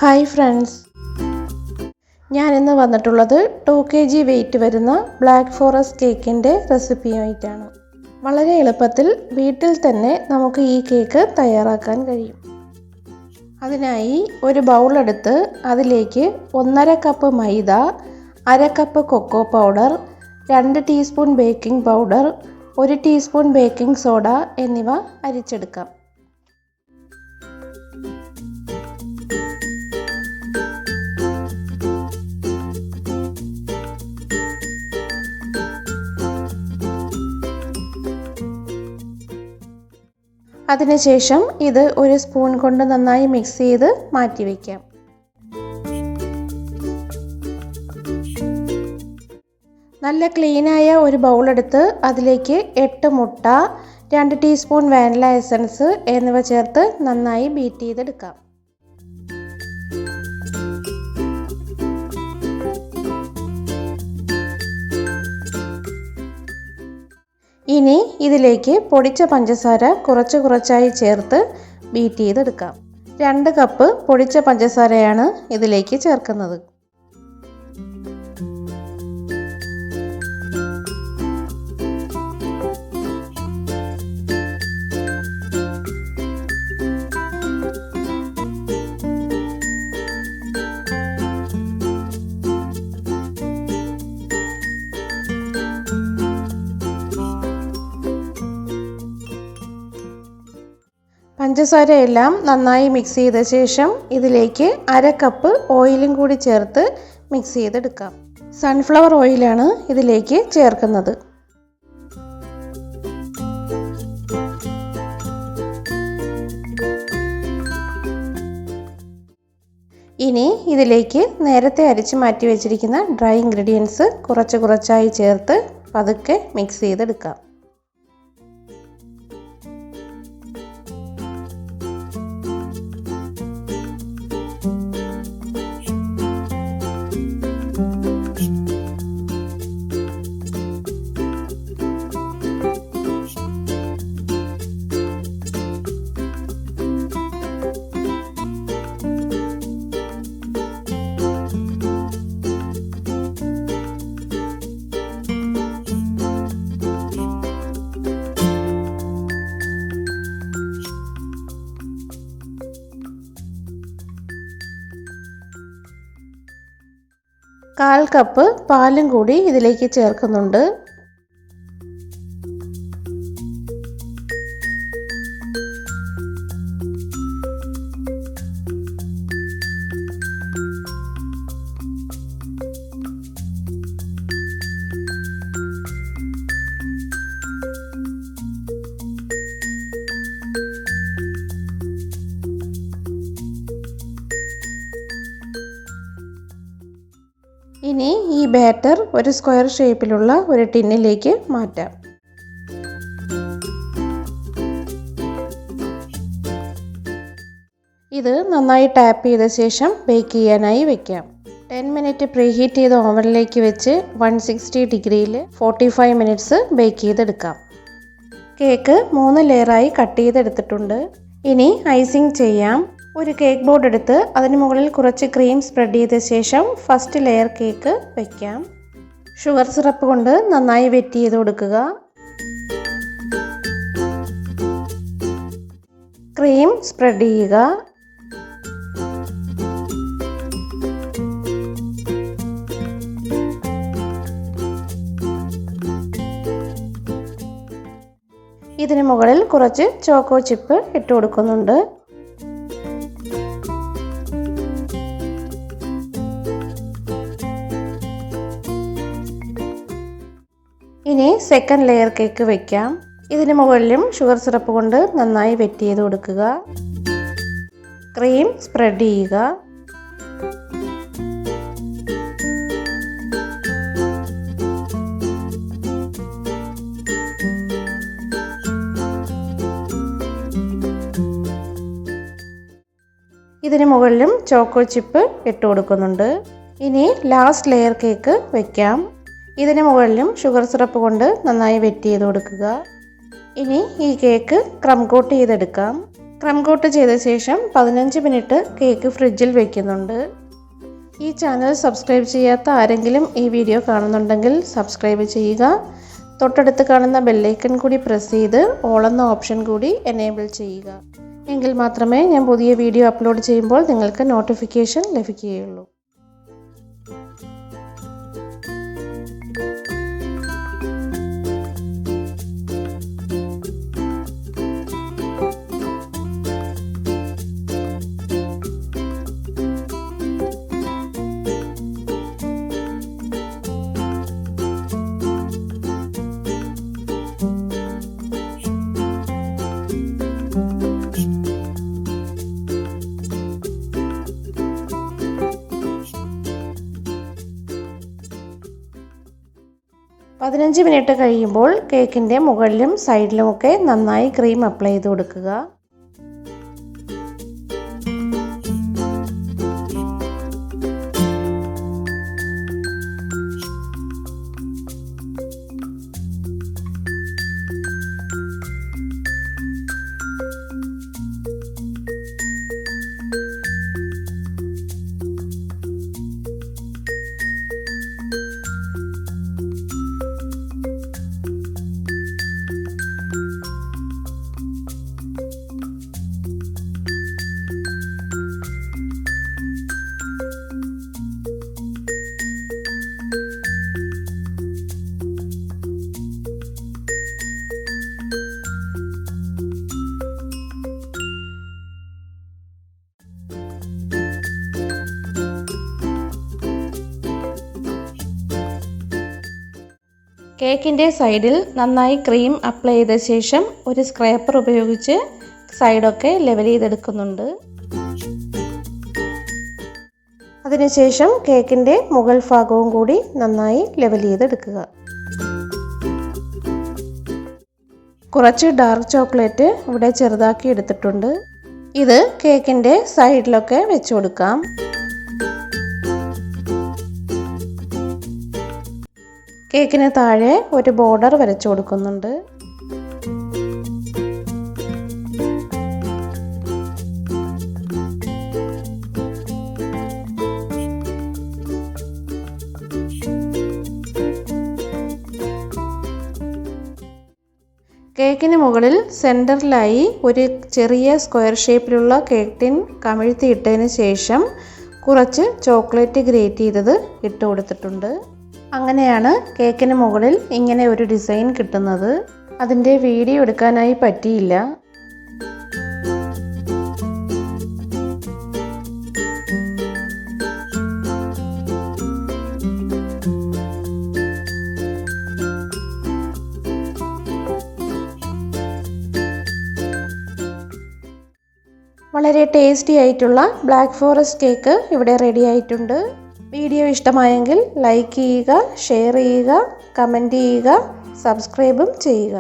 Hi friends, ഞാനിന്ന് വന്നിട്ടുള്ളത് 2 kg wait വരുന്ന ബ്ലാക്ക് ഫോറസ്റ്റ് കേക്കിൻ്റെ റെസിപ്പിയുമായിട്ടാണ്. വളരെ എളുപ്പത്തിൽ വീട്ടിൽ തന്നെ നമുക്ക് ഈ കേക്ക് തയ്യാറാക്കാൻ കഴിയും. അതിനായി ഒരു ബൗൾ എടുത്ത് അതിലേക്ക് 1/2 cup maida, 1/2 cup cocoa powder, 2 teaspoon baking powder, 1 teaspoon baking soda എന്നിവ അരിച്ചെടുക്കാം. അതിനുശേഷം ഇത് ഒരു സ്പൂൺ കൊണ്ട് നന്നായി മിക്സ് ചെയ്ത് മാറ്റി വയ്ക്കാം. നല്ല ക്ലീനായ ഒരു ബൗൾ എടുത്ത് അതിലേക്ക് 8 മുട്ട, 2 ടീസ്പൂൺ വാനില എസൻസ് എന്നിവ ചേർത്ത് നന്നായി ബീറ്റ് ചെയ്തെടുക്കാം. ഇനി ഇതിലേക്ക് പൊടിച്ച പഞ്ചസാര കുറച്ചായി ചേർത്ത് ബീറ്റ് ചെയ്തെടുക്കാം. 2 കപ്പ് പൊടിച്ച പഞ്ചസാരയാണ് ഇതിലേക്ക് ചേർക്കുന്നത്. പഞ്ചസാരയെല്ലാം നന്നായി മിക്സ് ചെയ്ത ശേഷം ഇതിലേക്ക് 1/2 കപ്പ് ഓയിലും കൂടി ചേർത്ത് മിക്സ് ചെയ്തെടുക്കാം. സൺഫ്ലവർ ഓയിലാണ് ഇതിലേക്ക് ചേർക്കുന്നത്. ഇനി ഇതിലേക്ക് നേരത്തെ അരിച്ചു മാറ്റി വെച്ചിരിക്കുന്ന ഡ്രൈ ഇൻഗ്രീഡിയൻസ് കുറച്ചായി ചേർത്ത് പതുക്കെ മിക്സ് ചെയ്തെടുക്കാം. കാൽ കപ്പ് പാലും കൂടി ഇതിലേക്ക് ചേർക്കുന്നുണ്ട്. ഇനി ഈ ബാറ്റർ ഒരു സ്ക്വയർ ഷേപ്പിലുള്ള ഒരു ടിന്നിലേക്ക് മാറ്റാം. ഇത് നന്നായി ടാപ്പ് ചെയ്ത ശേഷം ബേക്ക് ചെയ്യാനായി വെക്കാം. 10 മിനിറ്റ് പ്രീഹീറ്റ് ചെയ്ത ഓവനിലേക്ക് വെച്ച് 160 ഡിഗ്രിയിൽ 45 മിനിറ്റ്സ് ബേക്ക് ചെയ്തെടുക്കാം. കേക്ക് 3 ലെയറായി കട്ട് ചെയ്തെടുത്തിട്ടുണ്ട്. ഇനി ഐസിങ് ചെയ്യാം. ഒരു കേക്ക് ബോർഡ് എടുത്ത് അതിന് മുകളിൽ കുറച്ച് ക്രീം സ്പ്രെഡ് ചെയ്ത ശേഷം ഫസ്റ്റ് ലെയർ കേക്ക് വയ്ക്കാം. ഷുഗർ സിറപ്പ് കൊണ്ട് നന്നായി വെറ്റ് ചെയ്ത് കൊടുക്കുക. ക്രീം സ്പ്രെഡ് ചെയ്യുക. ഇതിന് മുകളിൽ കുറച്ച് ചോക്കോ ചിപ്പ് ഇട്ട് കൊടുക്കുന്നുണ്ട്. ഇനി സെക്കൻഡ് ലെയർ കേക്ക് വയ്ക്കാം. ഇതിന് മുകളിലും ഷുഗർ സിറപ്പ് കൊണ്ട് നന്നായി വെറ്റ് ചെയ്ത് കൊടുക്കുക. ക്രീം സ്പ്രെഡ് ചെയ്യുക. ഇതിന് മുകളിലും ചോക്കോ ചിപ്പ് ഇട്ട് കൊടുക്കുന്നുണ്ട്. ഇനി ലാസ്റ്റ് ലെയർ കേക്ക് വയ്ക്കാം. ഇതിന് മുകളിലും ഷുഗർ സിറപ്പ് കൊണ്ട് നന്നായി വെറ്റ് ചെയ്ത് കൊടുക്കുക. ഇനി ഈ കേക്ക് ക്രം കോട്ട് ചെയ്തെടുക്കാം. ക്രം കോട്ട് ചെയ്ത ശേഷം 15 മിനിറ്റ് കേക്ക് ഫ്രിഡ്ജിൽ വെക്കുന്നുണ്ട്. ഈ ചാനൽ സബ്സ്ക്രൈബ് ചെയ്യാത്ത ആരെങ്കിലും ഈ വീഡിയോ കാണുന്നുണ്ടെങ്കിൽ സബ്സ്ക്രൈബ് ചെയ്യുക. തൊട്ടടുത്ത് കാണുന്ന ബെല്ലൈക്കൺ കൂടി പ്രസ് ചെയ്ത് ഓൾ എന്ന ഓപ്ഷൻ കൂടി എനേബിൾ ചെയ്യുക. എങ്കിൽ മാത്രമേ ഞാൻ പുതിയ വീഡിയോ അപ്ലോഡ് ചെയ്യുമ്പോൾ നിങ്ങൾക്ക് നോട്ടിഫിക്കേഷൻ ലഭിക്കുകയുള്ളൂ. പതിനഞ്ച് മിനിറ്റ് കഴിയുമ്പോൾ കേക്കിൻ്റെ മുകളിലും സൈഡിലുമൊക്കെ നന്നായി ക്രീം അപ്ലൈ ചെയ്ത് കൊടുക്കുക. കേക്കിൻ്റെ സൈഡിൽ നന്നായി ക്രീം അപ്ലൈ ചെയ്ത ശേഷം ഒരു സ്ക്രാപ്പർ ഉപയോഗിച്ച് സൈഡൊക്കെ ലെവൽ ചെയ്തെടുക്കുന്നുണ്ട്. അതിനുശേഷം കേക്കിൻ്റെ മുകൾ ഭാഗവും കൂടി നന്നായി ലെവൽ ചെയ്തെടുക്കുക. കുറച്ച് ഡാർക്ക് ചോക്ലേറ്റ് ഇവിടെ ചെറുതാക്കി എടുത്തിട്ടുണ്ട്. ഇത് കേക്കിൻ്റെ സൈഡിലൊക്കെ വെച്ച് കൊടുക്കാം. കേക്കിന് താഴെ ഒരു ബോർഡർ വരച്ചു കൊടുക്കുന്നുണ്ട്. കേക്കിന് മുകളിൽ സെൻറ്ററിലായി ഒരു ചെറിയ സ്ക്വയർ ഷേപ്പിലുള്ള കേക്ക് ടിൻ കമിഴ്ത്തിയിട്ടതിന് ശേഷം കുറച്ച് ചോക്ലേറ്റ് ഗ്രേറ്റ് ചെയ്തത് ഇട്ട് കൊടുത്തിട്ടുണ്ട്. അങ്ങനെയാണ് കേക്കിന് മുകളിൽ ഇങ്ങനെ ഒരു ഡിസൈൻ കിട്ടുന്നത്. അതിൻ്റെ വീഡിയോ എടുക്കാനായി പറ്റിയില്ല. വളരെ ടേസ്റ്റി ആയിട്ടുള്ള ബ്ലാക്ക് ഫോറസ്റ്റ് കേക്ക് ഇവിടെ റെഡി ആയിട്ടുണ്ട്. വീഡിയോ ഇഷ്ടമായെങ്കിൽ ലൈക്ക് ചെയ്യുക, ഷെയർ ചെയ്യുക, കമൻറ്റ് ചെയ്യുക, സബ്സ്ക്രൈബും ചെയ്യുക.